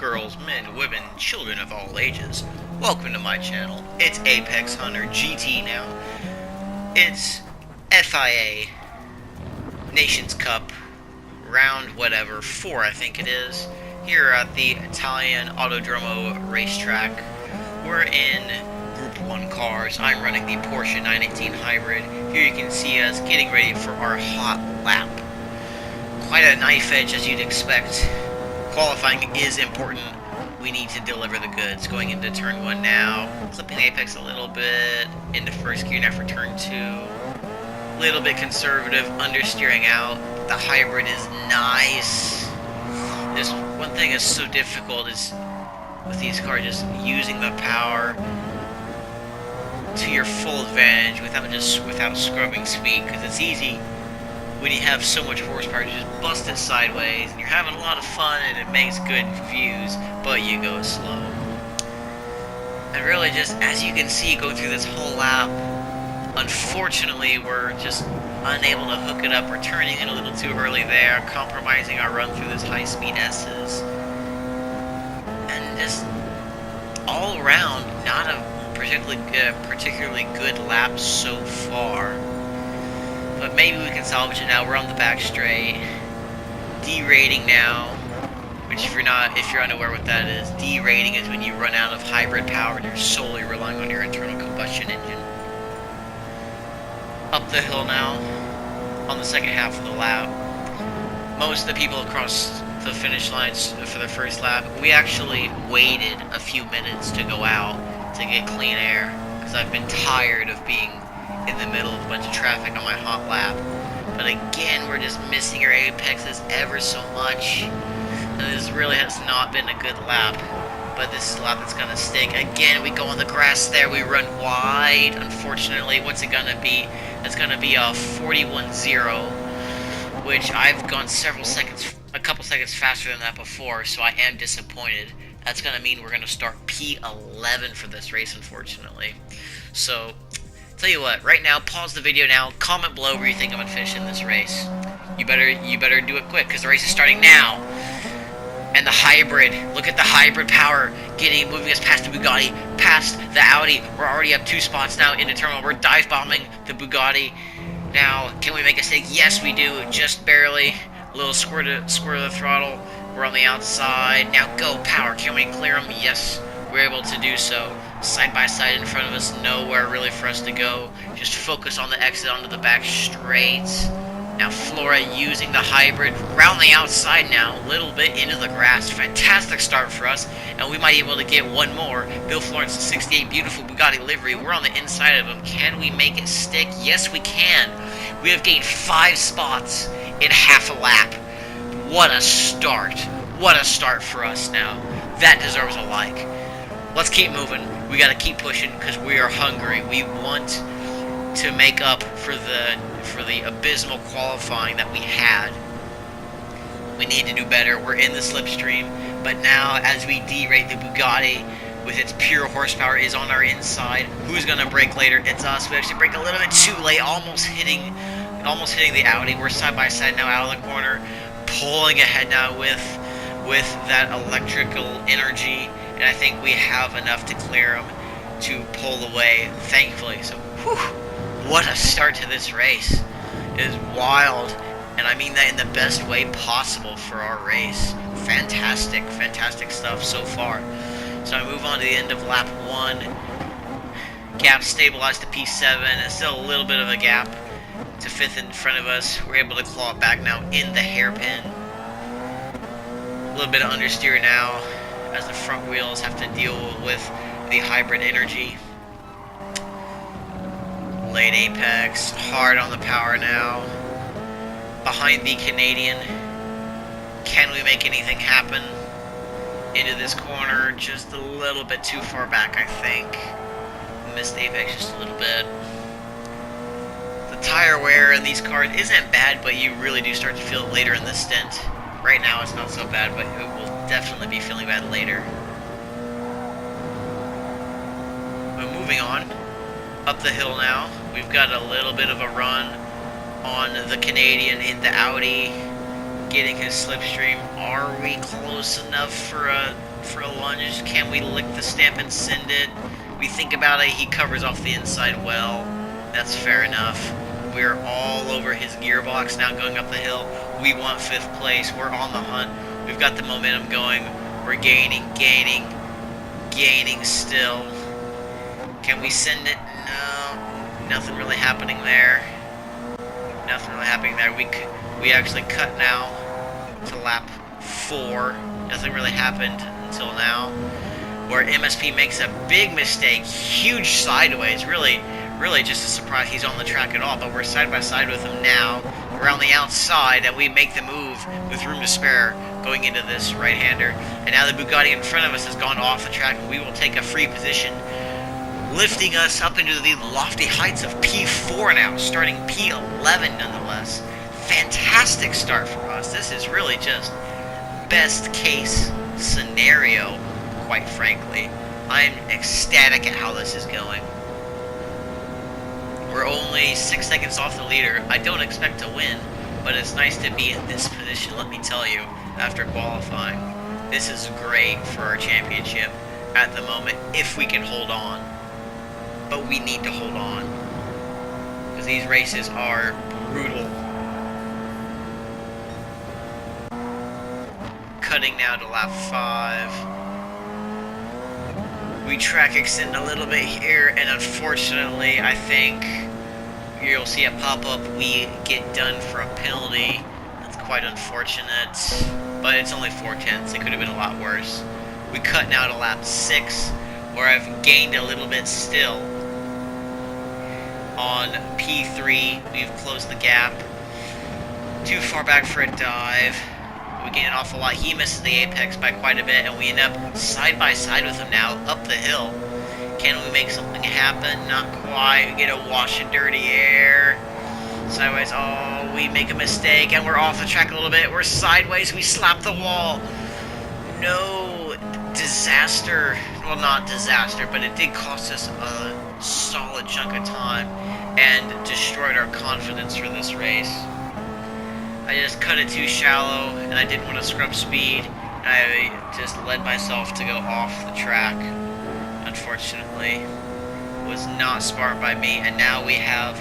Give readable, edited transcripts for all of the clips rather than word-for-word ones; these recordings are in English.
girls, men, women, children of all ages. Welcome to my channel. It's Apex Hunter GT now. It's FIA Nations Cup round whatever 4 I think it is. Here at the Italian Autodromo racetrack. We're in Group 1 cars. I'm running the Porsche 918 Hybrid. Here you can see us getting ready for our hot lap. Quite a knife edge as you'd expect. Qualifying is important. We need to deliver the goods. Going into turn 1 now. Clipping apex a little bit. Into first gear now for turn 2. Little bit conservative. Understeering out. The hybrid is nice. This one thing is so difficult is with these cars just using the power to your full advantage without scrubbing speed, because it's easy when you have so much horsepower to just bust it sideways and you're having a lot of fun and it makes good views, but you go slow. And really, just as you can see, go through this whole lap, unfortunately we're just unable to hook it up. We're turning in a little too early there, compromising our run through this high-speed S's. And just all around, not a particularly good lap so far. But maybe we can salvage it now. We're on the back straight. D-rating now, which if you're unaware what that is, D-rating is when you run out of hybrid power and you're solely relying on your internal combustion engine. Up the hill now, on the second half of the lap. Most of the people across the finish lines for the first lap, we actually waited a few minutes to go out to get clean air, because I've been tired of being in the middle of a bunch of traffic on my hot lap. But again, we're just missing our apexes ever so much. And this really has not been a good lap. But this is a lap that's gonna stick. Again, we go on the grass there, we run wide. Unfortunately, what's it gonna be? It's gonna be a 41.0, which I've gone a couple seconds faster than that before, so I am disappointed. That's gonna mean we're gonna start P11 for this race, unfortunately. So, tell you what, right now, pause the video now, comment below where you think I'm gonna finish in this race. You better do it quick, because the race is starting now. And the hybrid, look at the hybrid power, moving us past the Bugatti, past the Audi. We're already up 2 spots now into terminal. We're dive bombing the Bugatti. Now, can we make a mistake? Yes, we do, just barely. A little squirt of the throttle. We're on the outside. Now go, power. Can we clear them? Yes, we're able to do so. Side by side in front of us, nowhere really for us to go. Just focus on the exit onto the back straight. Now Flora using the hybrid round the outside now, a little bit into the grass. Fantastic start for us, and we might be able to get one more. Bill Florence, 68, beautiful Bugatti livery. We're on the inside of him. Can we make it stick? Yes, we can. We have gained 5 spots in half a lap. What a start. What a start for us now. That deserves a like. Let's keep moving. We got to keep pushing because we are hungry. We want to make up for the abysmal qualifying that we had. We need to do better. We're in the slipstream, but now as we derate, the Bugatti with its pure horsepower is on our inside. Who's gonna brake later? It's us. We actually brake a little bit too late, almost hitting the Audi. We're side by side now out of the corner, pulling ahead now with that electrical energy, and I think we have enough to clear them to pull away, thankfully. So, whew. What a start to this race. It is wild, and I mean that in the best way possible for our race. Fantastic, fantastic stuff so far. So I move on to the end of lap 1. Gap stabilized to P7. It's still a little bit of a gap to 5th in front of us. We're able to claw it back now in the hairpin. A little bit of understeer now as the front wheels have to deal with the hybrid energy. Late apex, hard on the power now. Behind the Canadian. Can we make anything happen? Into this corner, just a little bit too far back, I think. Missed apex just a little bit. The tire wear in these cars isn't bad, but you really do start to feel it later in the stint. Right now it's not so bad, but it will definitely be feeling bad later. But moving on. Up the hill now. We've got a little bit of a run on the Canadian in the Audi, getting his slipstream. Are we close enough for a for a lunge. Can we lick the stamp and send it? We think about it, he covers off the inside well. That's fair enough. We're all over his gearbox now going up the hill. We want 5th place. We're on the hunt. We've got the momentum going. We're gaining still. Can we send it? No. Nothing really happening there. Nothing really happening there. We actually cut now to lap 4. Nothing really happened until now. Where MSP makes a big mistake. Huge sideways. Really just a surprise he's on the track at all. But we're side by side with him now. We're on the outside and we make the move with room to spare going into this right-hander. And now the Bugatti in front of us has gone off the track and we will take a free position, lifting us up into the lofty heights of P4 now, starting P11 nonetheless. Fantastic start for us. This is really just best case scenario, quite frankly. I'm ecstatic at how this is going. We're only 6 seconds off the leader. I don't expect to win, but it's nice to be in this position, let me tell you, after qualifying. This is great for our championship at the moment, if we can hold on. But we need to hold on, because these races are brutal. Cutting now to lap 5. We track extend a little bit here, and unfortunately, I think you'll see it pop up. We get done for a penalty. That's quite unfortunate, but it's only 4/10. It could have been a lot worse. We cut now to lap 6, where I've gained a little bit still. On P3, we've closed the gap. Too far back for a dive. We gain an awful lot. He misses the apex by quite a bit, and we end up side by side with him now, up the hill. Can we make something happen? Not quite. We get a wash of dirty air. Sideways. Oh, we make a mistake, and we're off the track a little bit. We're sideways. We slap the wall. No. Disaster. Well, not disaster, but it did cost us a solid chunk of time and destroyed our confidence for this race. I just cut it too shallow, and I didn't want to scrub speed. I just led myself to go off the track. Unfortunately, it was not smart by me, and now we have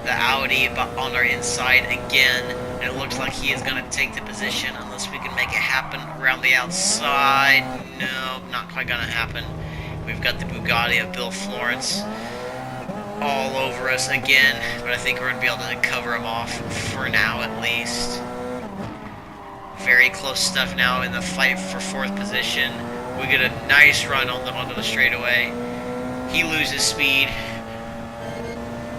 the Audi on our inside again, and it looks like he is going to take the position unless we can make it happen around the outside. No, not quite going to happen. We've got the Bugatti of Bill Florence all over us again, but I think we're going to be able to cover him off for now at least. Very close stuff now in the fight for 4th position. We get a nice run onto the straightaway. He loses speed.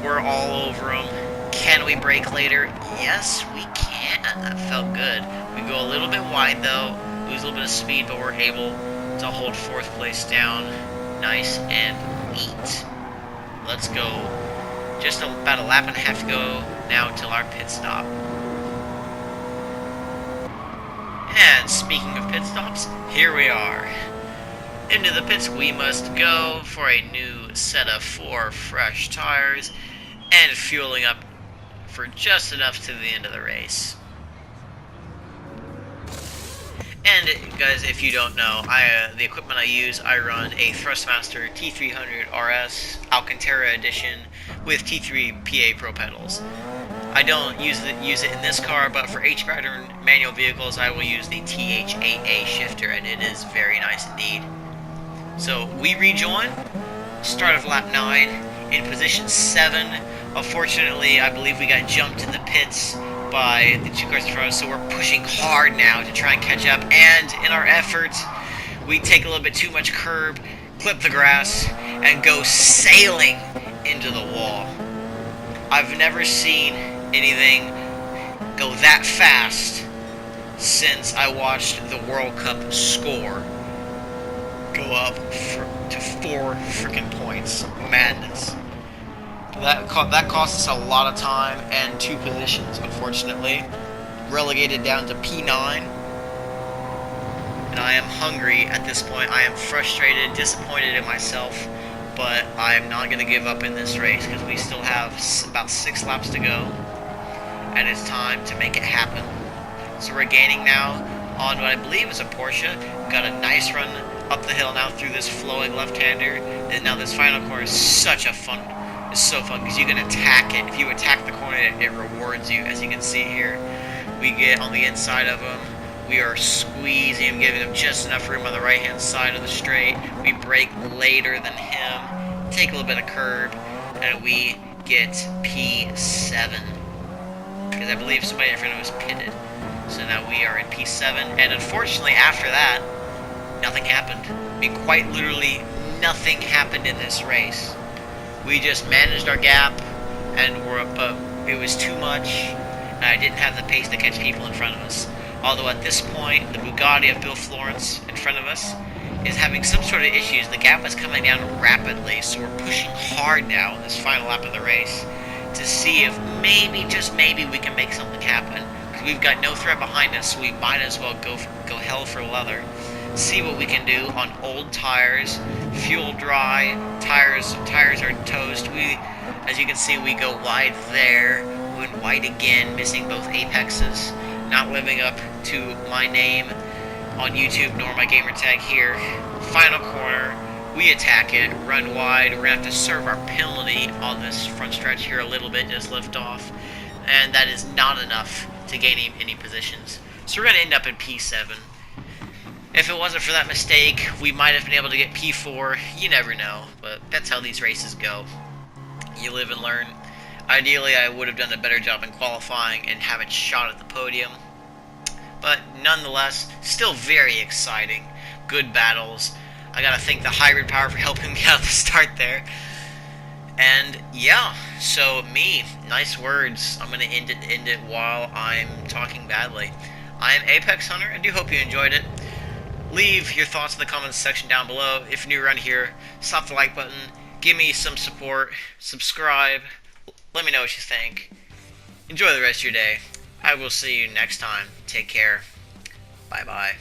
We're all over him. Can we brake later? Yes, we can. That felt good. We go a little bit wide though, lose a little bit of speed, but we're able to hold 4th place down. Nice and neat. Let's go. Just about a lap and a half to go now until our pit stop. And speaking of pit stops, here we are. Into the pits we must go for a new set of 4 fresh tires and fueling up for just enough to the end of the race. And guys, if you don't know, the equipment I use, I run a Thrustmaster T300 RS Alcantara edition with T3PA Pro Pedals. I don't use it in this car, but for H-pattern manual vehicles, I will use the TH8A Shifter, and it is very nice indeed. So we rejoin, start of lap 9, in position 7. Unfortunately, I believe we got jumped in the pits by the 2 cars in front of us, so we're pushing hard now to try and catch up, and in our efforts, we take a little bit too much curb, clip the grass, and go sailing into the wall. I've never seen anything go that fast since I watched the World Cup score go up to 4 freaking points. Madness. That cost us a lot of time and 2 positions, unfortunately. Relegated down to P9. And I am hungry at this point. I am frustrated, disappointed in myself, but I am not going to give up in this race because we still have about 6 laps to go. And it's time to make it happen. So we're gaining now on what I believe is a Porsche. Got a nice run up the hill and out through this flowing left-hander. And now this final corner is such a fun. It's so fun because you can attack it. If you attack the corner, it rewards you, as you can see here. We get on the inside of him. We are squeezing him, giving him just enough room on the right-hand side of the straight. We brake later than him, take a little bit of curb, and we get P7. Because I believe somebody in front of us pitted. So now we are in P7, and unfortunately after that, nothing happened. I mean, quite literally, nothing happened in this race. We just managed our gap, and it was too much, and I didn't have the pace to catch people in front of us. Although at this point, the Bugatti of Bill Florence in front of us is having some sort of issues. The gap is coming down rapidly, so we're pushing hard now in this final lap of the race to see if maybe, just maybe, we can make something happen. Because we've got no threat behind us, so we might as well go hell for leather. See what we can do on old tires, fuel dry, tires are toast. As you can see, we go wide there, went wide again, missing both apexes, not living up to my name on YouTube nor my gamer tag here. Final corner, we attack it, run wide. We're gonna have to serve our penalty on this front stretch here a little bit, just lift off, and that is not enough to gain any positions. So we're gonna end up in P7. If it wasn't for that mistake, we might have been able to get P4. You never know, but that's how these races go. You live and learn. Ideally, I would have done a better job in qualifying and have a shot at the podium. But nonetheless, still very exciting. Good battles. I gotta thank the hybrid power for helping me out at the start there. And yeah, so me, nice words. I'm gonna end it while I'm talking badly. I am Apex Hunter. I do hope you enjoyed it. Leave your thoughts in the comments section down below. If you're new around here, slap the like button, give me some support, subscribe, let me know what you think. Enjoy the rest of your day. I will see you next time. Take care. Bye-bye.